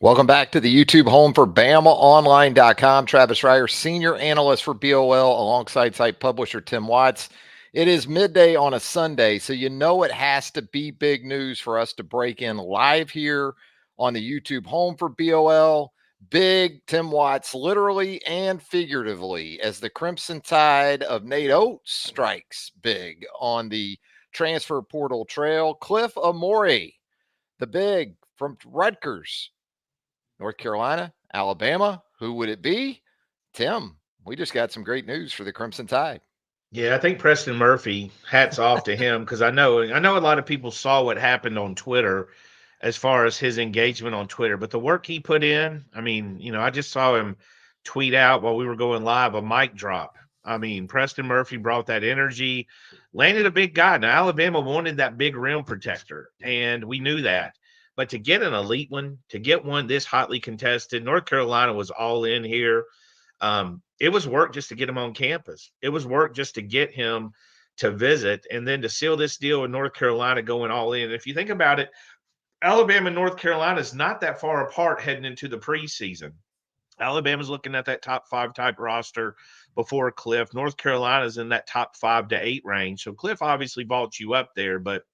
Welcome back to the YouTube home for BamaOnLine.com. Travis Reier, senior analyst for BOL, alongside site publisher Tim Watts. It is midday on a Sunday, so you know it has to be big news for us to break in live here on the YouTube home for BOL. Big Tim Watts, literally and figuratively, as the Crimson Tide of Nate Oats strikes big on the transfer portal trail. Clifford Omoruyi, the big from Rutgers, North Carolina, Alabama. Who would it be? Tim, we just got some great news for the Crimson Tide. Yeah, I think Preston Murphy, hats off to him because I know a lot of people saw what happened on Twitter as far as his engagement on Twitter, but the work he put in, I just saw him tweet out while we were going live a mic drop. I mean, Preston Murphy brought that energy, landed a big guy. Now Alabama wanted that big rim protector, and we knew that. But to get an elite one, to get one this hotly contested, North Carolina was all in here. It was work just to get him on campus. It was work just to get him to visit and then to seal this deal with North Carolina going all in. If you think about it, Alabama and North Carolina is not that far apart heading into the preseason. Alabama's looking at that top five type roster before Cliff. North Carolina's in that top 5 to 8 range. So Cliff obviously vaults you up there, but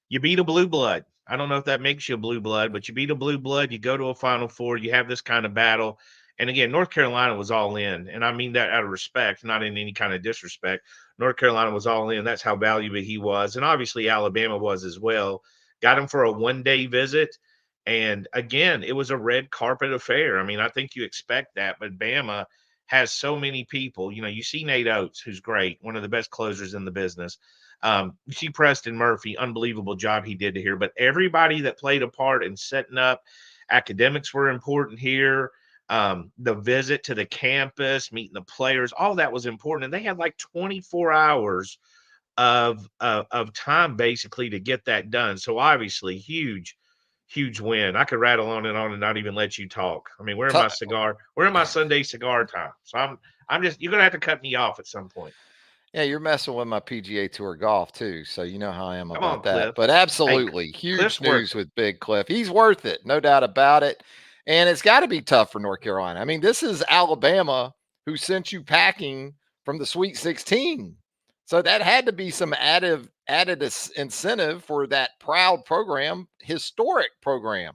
you beat a blue blood. I don't know if that makes you a blue blood, but you beat a blue blood. You go to a Final Four. You have this kind of battle. And again, North Carolina was all in. And I mean that out of respect, not in any kind of disrespect. North Carolina was all in. That's how valuable he was. And obviously, Alabama was as well. Got him for a 1 day visit. And again, it was a red carpet affair. I mean, I think you expect that, but Bama has so many people. You see Nate Oats, who's great, one of the best closers in the business. You see Preston Murphy, unbelievable job he did here. But everybody that played a part in setting up, academics were important here. The visit to the campus, meeting the players, all that was important. And they had like 24 hours of time basically to get that done. So obviously, huge win. I could rattle on and not even let you talk. I mean, we're in my cigar, we're in my Sunday cigar time. So I'm just, you're gonna have to cut me off at some point. Yeah, you're messing with my PGA Tour golf too, so you know how I am Come on, about that. Cliff. But Hey, absolutely, huge Cliff's worth news it. with Big Cliff. He's worth it, no doubt about it. And it's got to be tough for North Carolina. I mean, this is Alabama who sent you packing from the Sweet 16. So that had to be some incentive for that proud program, historic program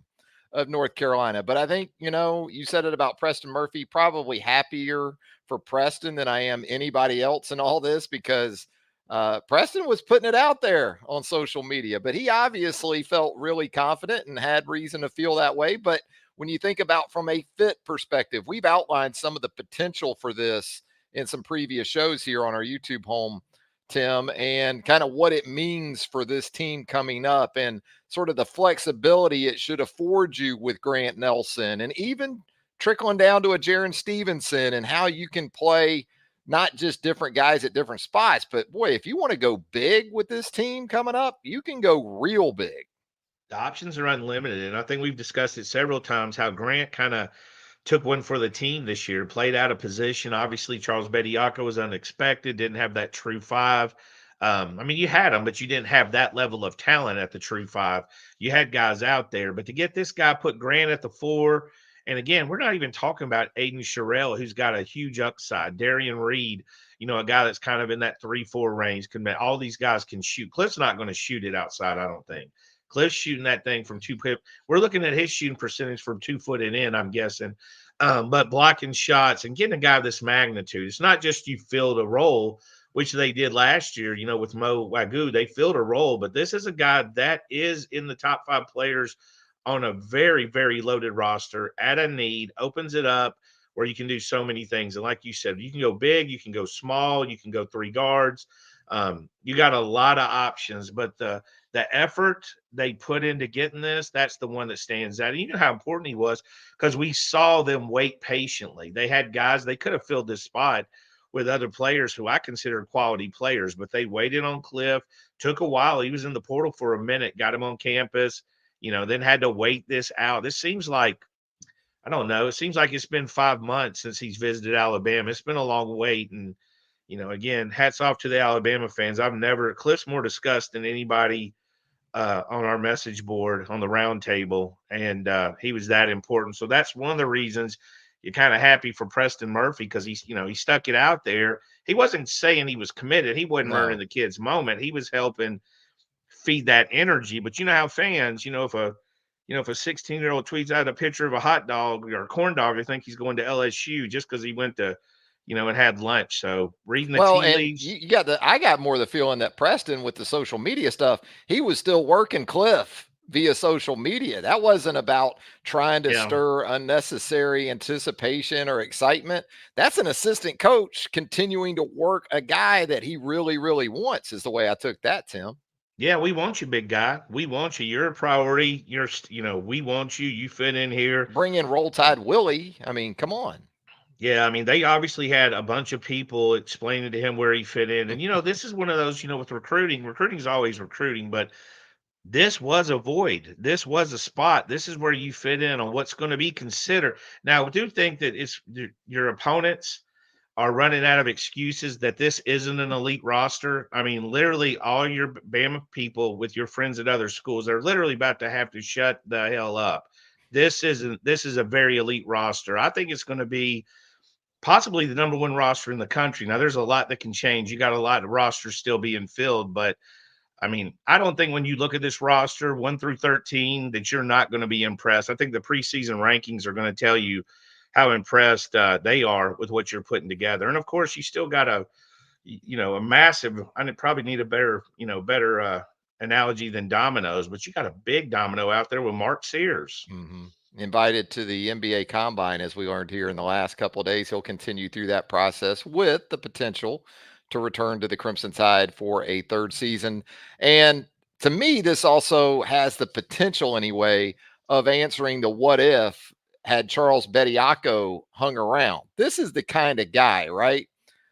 of North Carolina. But I think, you said it about Preston Murphy, probably happier for Preston than I am anybody else in all this, because Preston was putting it out there on social media, but he obviously felt really confident and had reason to feel that way. But when you think about from a fit perspective, we've outlined some of the potential for this in some previous shows here on our YouTube home, Tim, and kind of what it means for this team coming up and sort of the flexibility it should afford you with Grant Nelson, and even trickling down to a Jaron Stevenson, and how you can play not just different guys at different spots, but boy, if you want to go big with this team coming up, you can go real big. The options are unlimited, and I think we've discussed it several times how Grant kind of took one for the team this year, played out of position. Obviously, Charles Bediako was unexpected, didn't have that true five. I mean, you had them, but you didn't have that level of talent at the true five. You had guys out there, but to get this guy, put Grant at the four, and again, we're not even talking about Aiden Sherrill, who's got a huge upside. Darian Reed, a guy that's kind of in that 3-4 range. All these guys can shoot. Cliff's not going to shoot it outside, I don't think. Cliff's shooting that thing from 2 foot. We're looking at his shooting percentage from 2 foot and in, I'm guessing. But blocking shots and getting a guy of this magnitude, it's not just you filled a role, which they did last year, with Mo Wagyu. They filled a role, but this is a guy that is in the top 5 players on a very, very loaded roster at a need, opens it up where you can do so many things. And like you said, you can go big, you can go small, you can go 3 guards. You got a lot of options, but the effort they put into getting this, that's the one that stands out. And you know how important he was because we saw them wait patiently. They had guys, they could have filled this spot with other players who I consider quality players, but they waited on Cliff. Took a while. He was in the portal for a minute, got him on campus, then had to wait this out. This seems like, I don't know, it seems like it's been 5 months since he's visited Alabama. It's been a long wait. And again, hats off to the Alabama fans. Cliff's more discussed than anybody on our message board on the round table, and he was that important. So that's one of the reasons you're kind of happy for Preston Murphy, because he stuck it out there. He wasn't saying he was committed. He wasn't ruining No. the kid's moment. He was helping feed that energy. But you know how fans, if a 16-year-old tweets out a picture of a hot dog or a corn dog, they think he's going to LSU just because he went to, and had lunch. So reading the Well, tea and leaves. you got I got more the feeling that Preston with the social media stuff, he was still working Cliff via social media. That wasn't about trying to Yeah. stir unnecessary anticipation or excitement. That's an assistant coach continuing to work a guy that he really, really wants, is the way I took that, Tim. Yeah, we want you, big guy. We want you. You're a priority. We want you. You fit in here. Bring in Roll Tide Willie. I mean, come on. Yeah, I mean, they obviously had a bunch of people explaining to him where he fit in. And, this is one of those, with recruiting is always recruiting, but this was a void. This was a spot. This is where you fit in on what's going to be considered. Now, I do think that it's your opponents are running out of excuses that this isn't an elite roster. I mean, literally all your Bama people with your friends at other schools, they're literally about to have to shut the hell up. This is a very elite roster. I think it's going to be possibly the number one roster in the country. Now, there's a lot that can change. You got a lot of rosters still being filled, but I mean, I don't think when you look at this roster, 1 through 13, that you're not going to be impressed. I think the preseason rankings are going to tell you how impressed they are with what you're putting together. And of course, you still got a massive. I probably need a better analogy than dominoes, but you got a big domino out there with Mark Sears. Mm-hmm. Invited to the NBA Combine, as we learned here in the last couple of days. He'll continue through that process with the potential to return to the Crimson Tide for a third season. And to me, this also has the potential, anyway, of answering the what if had Charles Bediako hung around. This is the kind of guy, right,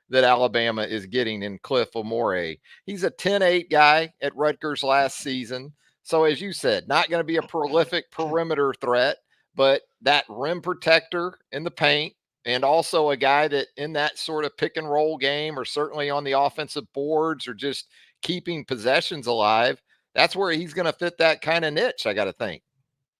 that Alabama is getting in Cliff Omoruyi. He's a 10-8 guy at Rutgers last season. So, as you said, not going to be a prolific perimeter threat, but that rim protector in the paint, and also a guy that in that sort of pick and roll game, or certainly on the offensive boards, or just keeping possessions alive, that's where he's going to fit that kind of niche, I got to think.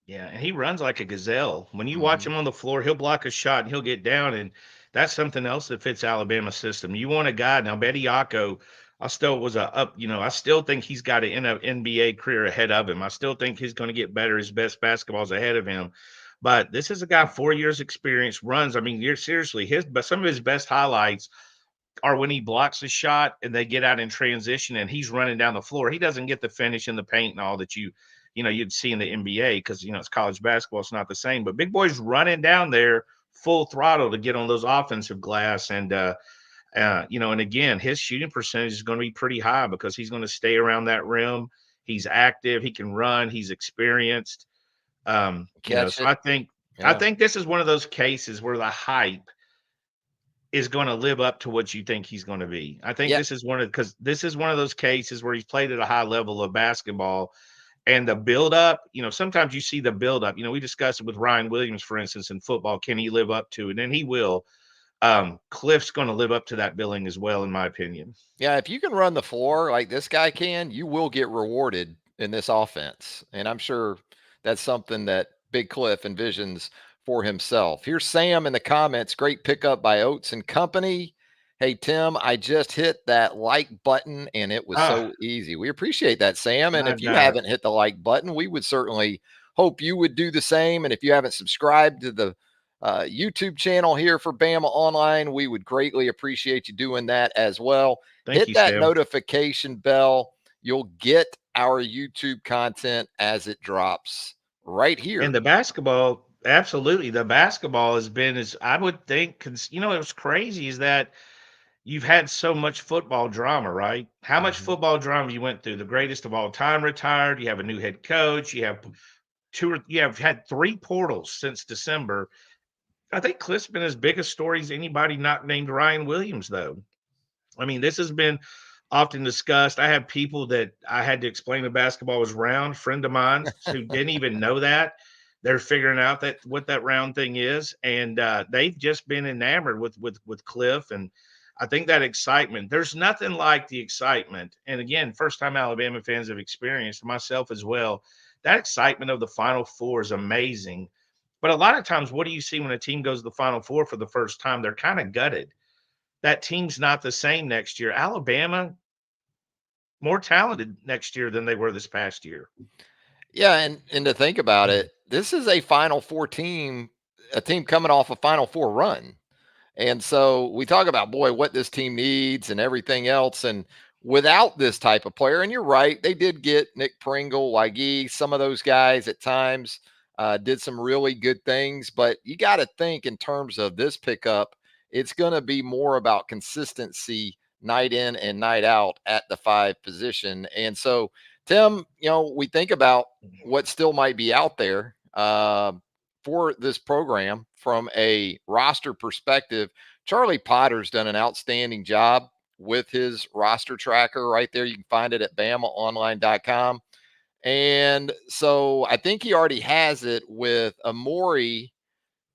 Yeah, and he runs like a gazelle. When you watch Mm-hmm. him on the floor, he'll block a shot and he'll get down, and that's something else that fits Alabama's system. You want a guy now, Bediako. I still think he's got an NBA career ahead of him. I still think he's going to get better. His best basketball's ahead of him. But this is a guy 4 years experience, runs. I mean, you're seriously but some of his best highlights are when he blocks a shot and they get out in transition and he's running down the floor. He doesn't get the finish in the paint and all that you'd see in the NBA, because it's college basketball. It's not the same. But big boy's running down there full throttle to get on those offensive glass, and and again, his shooting percentage is going to be pretty high because he's going to stay around that rim. He's active. He can run. He's experienced. Catch So it. I Yeah. think this is one of those cases where the hype is going to live up to what you think he's going to be. I think Yeah. this is one of those cases where he's played at a high level of basketball, and the build up, sometimes you see the build up. We discussed it with Ryan Williams, for instance, in football. Can he live up to it? And he will. Cliff's going to live up to that billing as well, in my opinion. Yeah, if you can run the floor like this guy can, you will get rewarded in this offense. And I'm sure that's something that Big Cliff envisions for himself. Here's Sam in the comments. Great pickup by Oats and Company. Hey, Tim, I just hit that like button and it was Ah, so easy. We appreciate that, Sam. And I if you got it. haven't hit the like button, we would certainly hope you would do the same. And if you haven't subscribed to the YouTube channel here for Bama Online, we would greatly appreciate you doing that as well. Thank Hit you, that Sam. notification bell. You'll get our YouTube content as it drops right And here. the basketball, absolutely, the basketball has been, as I would think, it was crazy is that you've had so much football drama, right? How much Mhm. football drama you went through? The greatest of all time retired. You have a new head coach. You have had three portals since December. I think Cliff's been as big a story as anybody not named Ryan Williams, though. I mean, this has been often discussed. I have people that I had to explain the basketball was round, friend of mine who didn't even know that. They're figuring out what that round thing is, and they've just been enamored with Cliff. And I think that excitement, there's nothing like the excitement. And again, first time Alabama fans have experienced, myself as well, that excitement of the Final Four is amazing. But a lot of times, what do you see when a team goes to the Final Four for the first time? They're kind of gutted. That team's not the same next year. Alabama, more talented next year than they were this past year. Yeah, and to think about it, this is a Final Four team, a team coming off a Final Four run. And so we talk about, boy, what this team needs and everything else. And without this type of player, and you're right, they did get Nick Pringle, Wygee, some of those guys at times did some really good things. But you got to think in terms of this pickup, it's going to be more about consistency night in and night out at the five position. And so, Tim, we think about what still might be out there. For this program from a roster perspective. Charlie Potter's done an outstanding job with his roster tracker right there. You can find it at BamaOnLine.com. And so I think he already has it with Omoruyi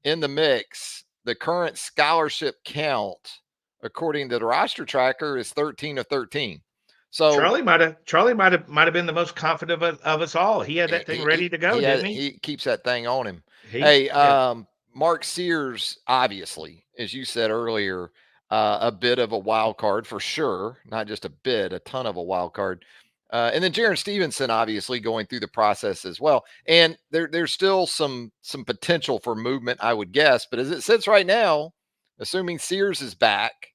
in the mix. The current scholarship count, according to the roster tracker, is 13 of 13. So Charlie might have been the most confident of us all. He had that thing ready to go, didn't he? he keeps that thing on him. He Hey, yeah. Mark Sears, obviously, as you said earlier, a bit of a wild card for sure. Not just a bit, a ton of a wild card. And then Jaron Stevenson, obviously, going through the process as well. And there's still some potential for movement, I would guess. But as it sits right now, assuming Sears is back,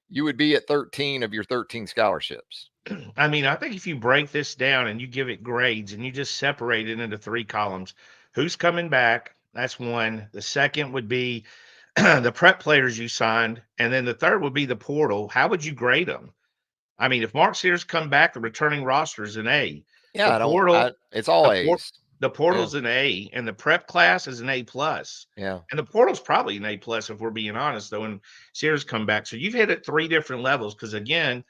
you would be at 13 of your 13 scholarships. I mean, I think if you break this down and you give it grades and you just separate it into three columns, who's coming back? That's one. The second would be the prep players you signed, and then the third would be the portal. How would you grade them? I mean, if Mark Sears come back, the returning roster is an A. The Yeah, portal, it's all the port, A's. the Yeah. portal's an A, and the prep class is an A plus. Yeah. And the portal's probably an A plus if we're being honest, though. When Sears come back, so you've hit it three different levels because again,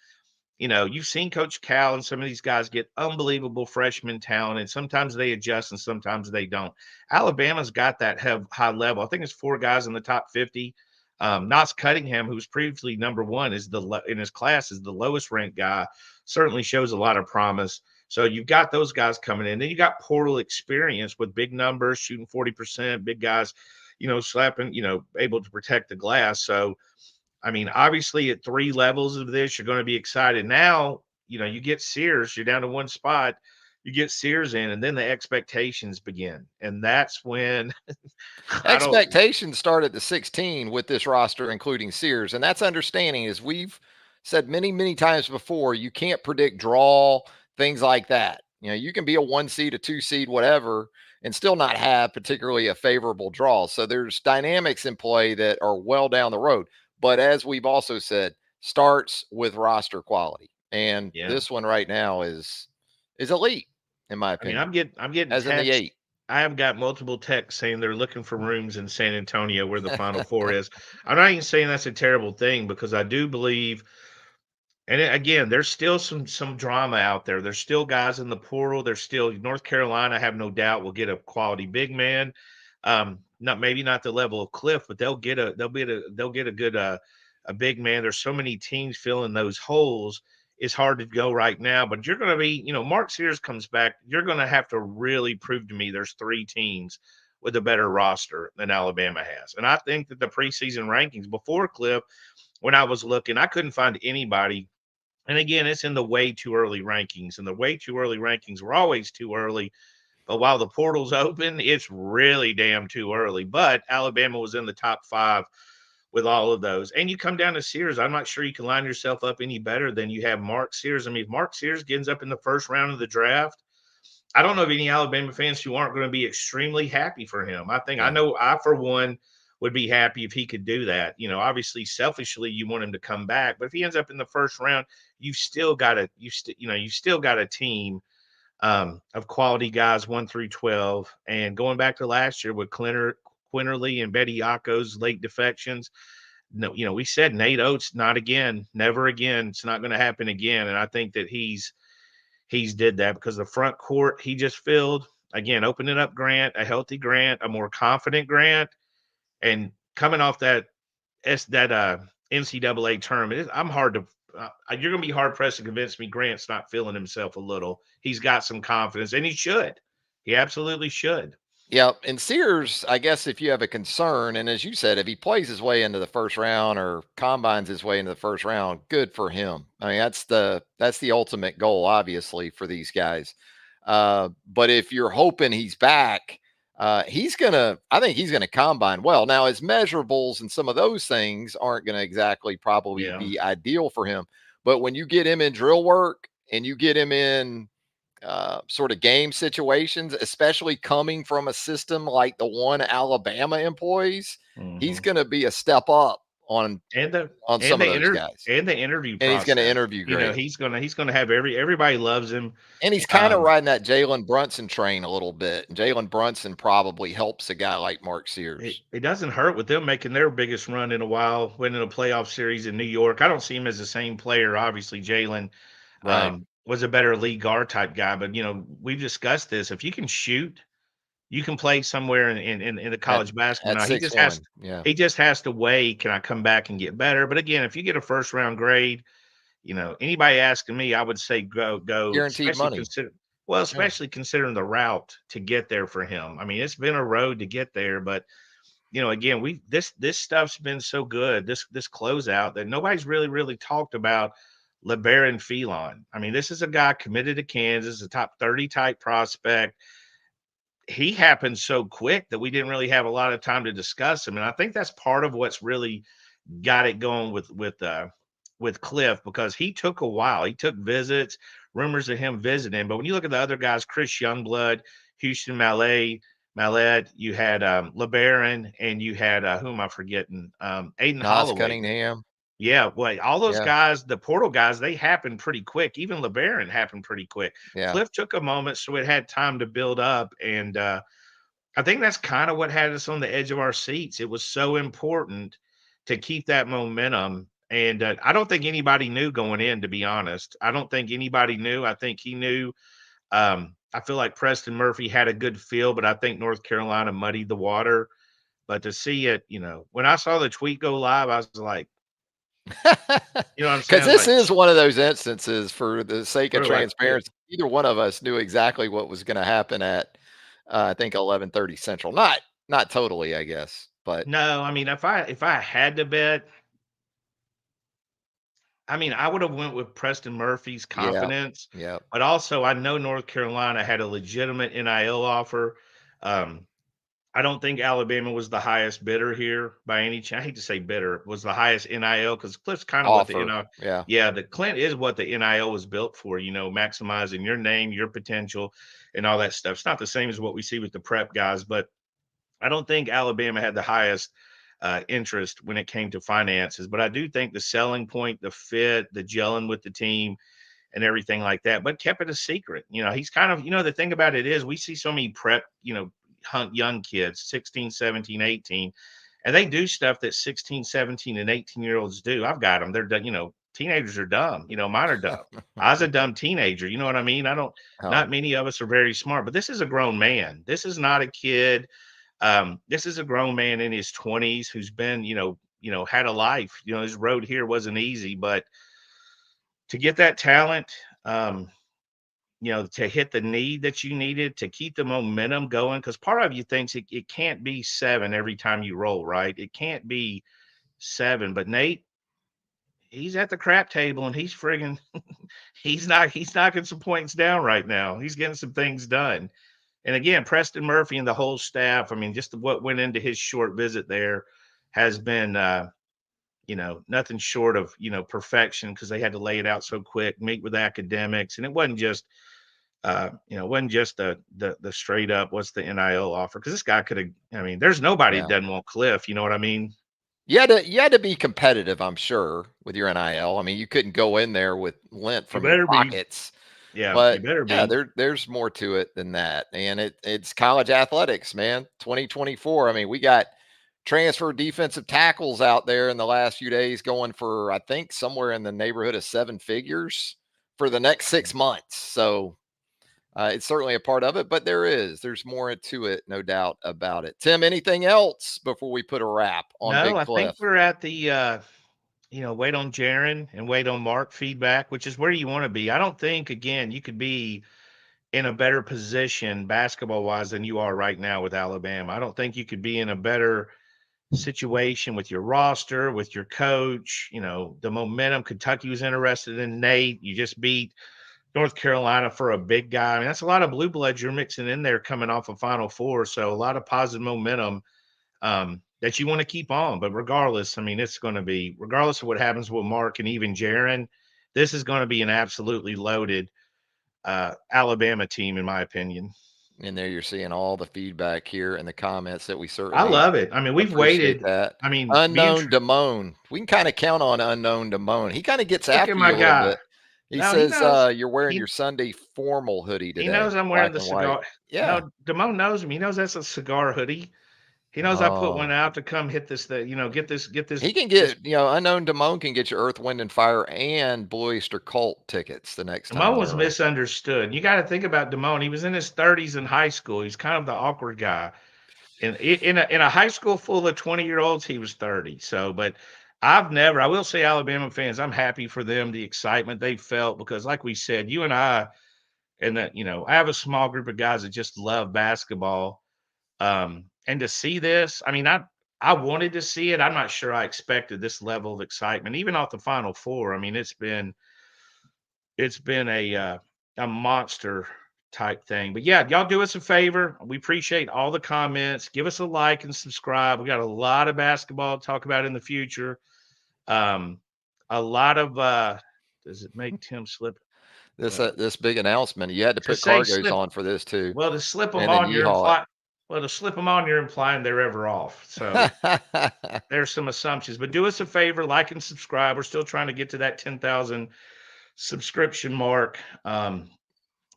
you've seen Coach Cal and some of these guys get unbelievable freshman talent, and sometimes they adjust and sometimes they don't. Alabama's got that high level. I think it's four guys in the top 50. Nas Cunningham, who was previously number one, in his class is the lowest ranked guy. Certainly shows a lot of promise. So you've got those guys coming in. Then you got portal experience with big numbers, shooting 40%, big guys, slapping, able to protect the glass. So I mean, obviously at three levels of this, you're going to be excited. Now, you get Sears, you're down to one spot, you get Sears in, and then the expectations begin. And that's when I don't Expectations start at the 16 with this roster, including Sears. And that's understanding, as we've said many, many times before, you can't predict draw, things like that. You can be a one seed, a two seed, whatever, and still not have particularly a favorable draw. So there's dynamics in play that are well down the road. But as we've also said, starts with roster quality. And yeah. this one right now is elite, in my I mean, opinion, I'm getting as in the text. eight. I have got multiple texts saying they're looking for rooms in San Antonio where the Final Four is. I'm not even saying that's a terrible thing because I do believe. And again, there's still some drama out there. There's still guys in the portal. There's still North Carolina. I have no doubt will get a quality big man. Not maybe not the level of Cliff, but they'll get a good a big man. There's so many teams filling those holes. It's hard to go right now, but you're going to be, Mark Sears comes back. You're going to have to really prove to me there's three teams with a better roster than Alabama has. And I think that the preseason rankings before Cliff, when I was looking, I couldn't find anybody, and again, it's in the way too early rankings, and the way too early rankings were always too early. But while the portal's open, it's really damn too early. But Alabama was in the top five with all of those. And you come down to Sears, I'm not sure you can line yourself up any better than you have Mark Sears. I mean, if Mark Sears ends up in the first round of the draft, I don't know of any Alabama fans who aren't going to be extremely happy for him. I Yeah. know I, for one, would be happy if he could do that. Obviously, selfishly, you want him to come back, but if he ends up in the first round, you've still got a team of quality guys 1 through 12. And going back to last year with Quinterly and Betty Yako's late defections, no, we said Nate Oats, not again, never again. It's not going to happen again. And I think that he's did that because the front court he just filled again, opening up Grant, a healthy Grant, a more confident Grant, and coming off that NCAA tournament. I'm hard to. You're going to be hard pressed to convince me Grant's not feeling himself a little. He's got some confidence, and he should. He absolutely should. Yep. And Sears, I guess if you have a concern, and as you said, if he plays his way into the first round or combines his way into the first round, good for him. I mean, that's the ultimate goal, obviously, for these guys. But if you're hoping he's back, I think he's gonna combine well. Now his measurables and some of those things aren't gonna exactly probably Yeah. be ideal for him. But when you get him in drill work and you get him in sort of game situations, especially coming from a system like the one Alabama employs, he's Hmm. going to be a step up on And the on and some of the those inter guys, and the interview and he's going to process. interview You know, great. he's gonna have everybody loves him. And he's kind of Um, riding that Jalen Brunson train a little bit. And Jalen Brunson probably helps a guy like Mark it, Sears. it doesn't hurt with them making their biggest run in a while, winning a playoff series in New York. I don't see him as the same player. Obviously, Jalen Right. was a better lead guard type guy, but we've discussed this. If you can shoot, you can play somewhere in the At college basketball. at Now 6'1". Yeah. he just has to weigh, can I come back and get better? But again, if you get a first round grade, anybody asking me, I would say go, Guaranteed money. Yeah. especially considering the route to get there for him. I mean, it's been a road to get there, but again, we this stuff's been so good, this closeout, that nobody's really talked about LeBaron Phelan. I mean, this is a guy committed to Kansas, a top 30 type prospect. He happened so quick that we didn't really have a lot of time to discuss him. And I think that's part of what's really got it going with Cliff, because he took a while. He took visits, rumors of him visiting. But when you look at the other guys, Chris Youngblood, Houston Mallet, you had LeBaron, and you had who am I forgetting? Aiden Nas Holloway. Cunningham. Yeah, well, all those Yeah. guys, the portal guys, they happened pretty quick. Even LeBaron happened pretty quick. Yeah. Cliff took a moment, so it had time to build up, and I think that's kind of what had us on the edge of our seats. It was so important to keep that momentum. And I don't think anybody knew going in, to be honest. I don't think anybody knew. I think he knew. I feel like Preston Murphy had a good feel, but I think North Carolina muddied the water. But to see it, when I saw the tweet go live, I was like, you know what I'm saying? Because I was this like, is one of those instances, for the sake of we're like, transparency, either one of us knew exactly what was going to happen at, I think 11:30 Central. Not totally, I guess, but no. I mean, if I had to bet, I mean, I would have went with Preston Murphy's yeah, confidence, yeah, but also I know North Carolina had a legitimate NIL offer. Um, I don't think Alabama was the highest bidder here by any chance. I hate to say bidder, was the highest NIL, because Cliff's kind of what the offer, NIL. yeah. Yeah, the Clint is what the NIL was built for. Maximizing your name, your potential, and all that stuff. It's not the same as what we see with the prep guys, but I don't think Alabama had the highest interest when it came to finances. But I do think the selling point, the fit, the gelling with the team, and everything like that, but kept it a secret. He's kind of, the thing about it is we see so many prep, hunt young kids, 16, 17, 18, and they do stuff that 16, 17, and 18-year-olds do. I've got them. They're done. Teenagers are dumb. Mine are dumb. I was a dumb teenager. You know what I mean? Oh, Not many of us are very smart, but this is a grown man. This is not a kid. This is a grown man in his 20s who's been, had a life. His road here wasn't easy, but to get that talent, to hit the need that you needed to keep the momentum going. Because part of you thinks it can't be seven every time you roll, right? It can't be seven. But Nate, he's at the crap table and he's friggin' he's knocking some points down right now. He's getting some things done. And again, Preston Murphy and the whole staff, I mean, just what went into his short visit there has been nothing short of, perfection, because they had to lay it out so quick, meet with academics. And it wasn't just it wasn't just the straight up what's the NIL offer, because this guy could have. I mean, there's nobody that yeah. doesn't want Cliff. You know what I mean? You had to be competitive, I'm sure, with your NIL. I mean, you couldn't go in there with lint You from your better be. pockets. Yeah, you But better yeah, be. there's more to it than that. And it's college athletics, man. 2024. I mean, we got transfer defensive tackles out there in the last few days going for, I think, somewhere in the neighborhood of seven figures for the next 6 months. So it's certainly a part of it, but there's more to it, no doubt about it. Tim, anything else before we put a wrap on No, Big I think Cliff? we're at the wait on Jaron and wait on Mark feedback, which is where you want to be. I don't think, again, you could be in a better position basketball wise than you are right now with Alabama. I don't think you could be in a better situation with your roster, with your coach, the momentum. Kentucky was interested in Nate. You just beat North Carolina for a big guy. I mean, that's a lot of blue bloods you're mixing in there coming off of Final Four. So a lot of positive momentum that you want to keep on. But regardless, I mean, it's going to be, regardless of what happens with Mark and even Jaron, this is going to be an absolutely loaded Alabama team, in my opinion. And there you're seeing all the feedback here in the comments that we I certainly love it. I mean, we've appreciate waited. that. I mean, Unknown Damone. We can kind of count on Unknown Damone. He kind of gets look at after my you a little guy. bit. He No, he says knows. you're wearing He your Sunday formal hoodie he today, knows I'm wearing black the and white. cigar. Yeah. No, Damone knows him. He knows that's a cigar hoodie. He knows I put one Oh, out to come hit this. Get this. he can This. get, Unknown Damone can get you Earth, Wind, and Fire and Blue Oyster Cult tickets the next time Damone they're was around. misunderstood. You got to think about Damone. He was in his 30s in high school. He's kind of the awkward guy. In a high school full of 20-year-olds, he was 30. So, but I will say, Alabama fans, I'm happy for them, the excitement they felt, because like we said, you and I, and that, I have a small group of guys that just love basketball. And to see this, I mean, I wanted to see it. I'm not sure I expected this level of excitement, even off the Final Four. I mean, it's been a monster type thing. But yeah, y'all do us a favor. We appreciate all the comments. Give us a like and subscribe. We got a lot of basketball to talk about in the future. Um, a lot of does it make Tim slip? This big announcement. You had to To put say cargos slip, on for this too, well, to slip them and then on, yeehaw you're implying they're ever off. So it. there's some assumptions. But do us a favor, like and subscribe. We're still trying to get to that 10,000 subscription mark.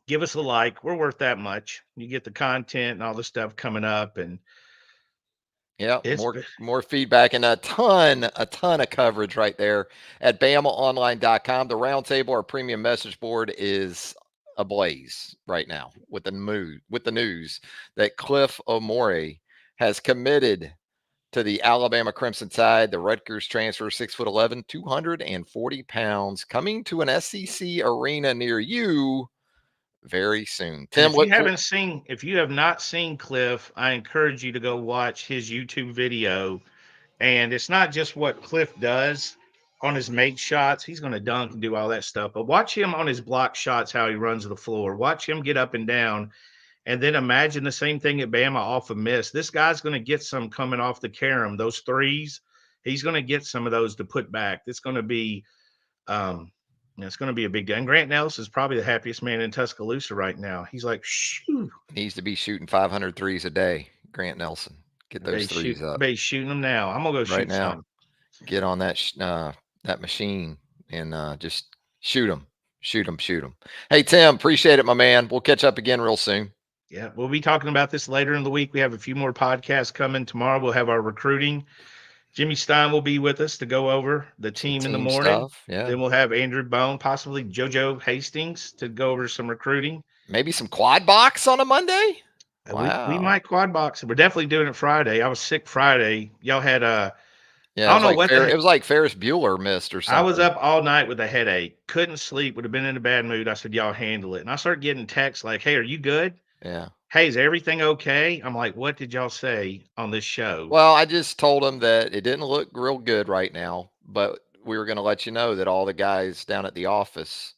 Give us a like. We're worth that much. You get the content and all the stuff coming up, and Yeah, it's more feedback and a ton of coverage right there at BamaOnLine.com. The roundtable, our premium message board, is ablaze right now with the news that Cliff Omoruyi has committed to the Alabama Crimson Tide. The Rutgers transfer, 6'11", 240 pounds, coming to an SEC arena near you very soon. and Tim, if you have not seen Cliff, I encourage you to go watch his YouTube video. And it's not just what Cliff does on his make shots. He's going to dunk and do all that stuff. But watch him on his block shots, how he runs the floor. Watch him get up and down. And then imagine the same thing at Bama off a miss. This guy's going to get some coming off the carom, those threes. He's going to get some of those to put back. Um, it's going to be a big day. And Grant Nelson is probably the happiest man in Tuscaloosa right now. He's like, shoo. needs to be shooting 500 threes a day, Grant Nelson. Get those threes I up bet he's shooting them now. I'm going to go right shoot now. some. Get on that machine and just shoot them, shoot them, shoot them. Hey Tim, appreciate it, my man. We'll catch up again real soon. Yeah, we'll be talking about this later in the week. We have a few more podcasts coming. Tomorrow we'll have our recruiting. Jimmy Stein will be with us to go over the Some team in the team morning. stuff, yeah. Then we'll have Andrew Bone, possibly JoJo Hastings, to go over some recruiting. Maybe some quad box on a Monday. We Wow. might quad box. We're definitely doing it Friday. I was sick Friday. Y'all had Yeah, I don't know what the it heck. was like Ferris Bueller missed or I was something. up all night with a headache. Couldn't sleep. Would have been in a bad mood. I said, y'all handle it. And I started getting texts like, hey, are you good? Yeah. Hey, is everything okay? I'm like, what did y'all say on this show? Well, I just told him that it didn't look real good right now, but we were going to let you know that all the guys down at the office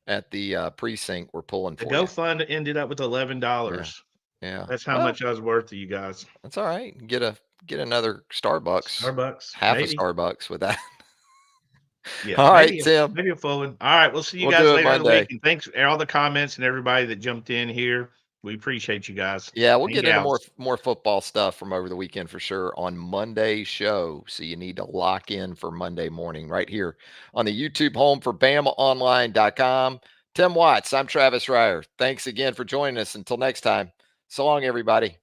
at the precinct were pulling The for you. GoFund ended up with Yeah. $11. Yeah. That's how Well, much I was worth to you guys. that's all right. Get another Starbucks, Starbucks, half a maybe. Starbucks with that. Yeah, All right, Tim. maybe a full one. All right, we'll see you We'll guys do it later in the week. Monday. And thanks for all the comments and everybody that jumped in here. We appreciate you guys Yeah, we'll and get into gals. more football stuff from over the weekend for sure on Monday's show. So you need to lock in for Monday morning right here on the YouTube home for BamaOnline.com. Tim Watts, I'm Travis Reier. Thanks again for joining us. Until next time, so long, everybody.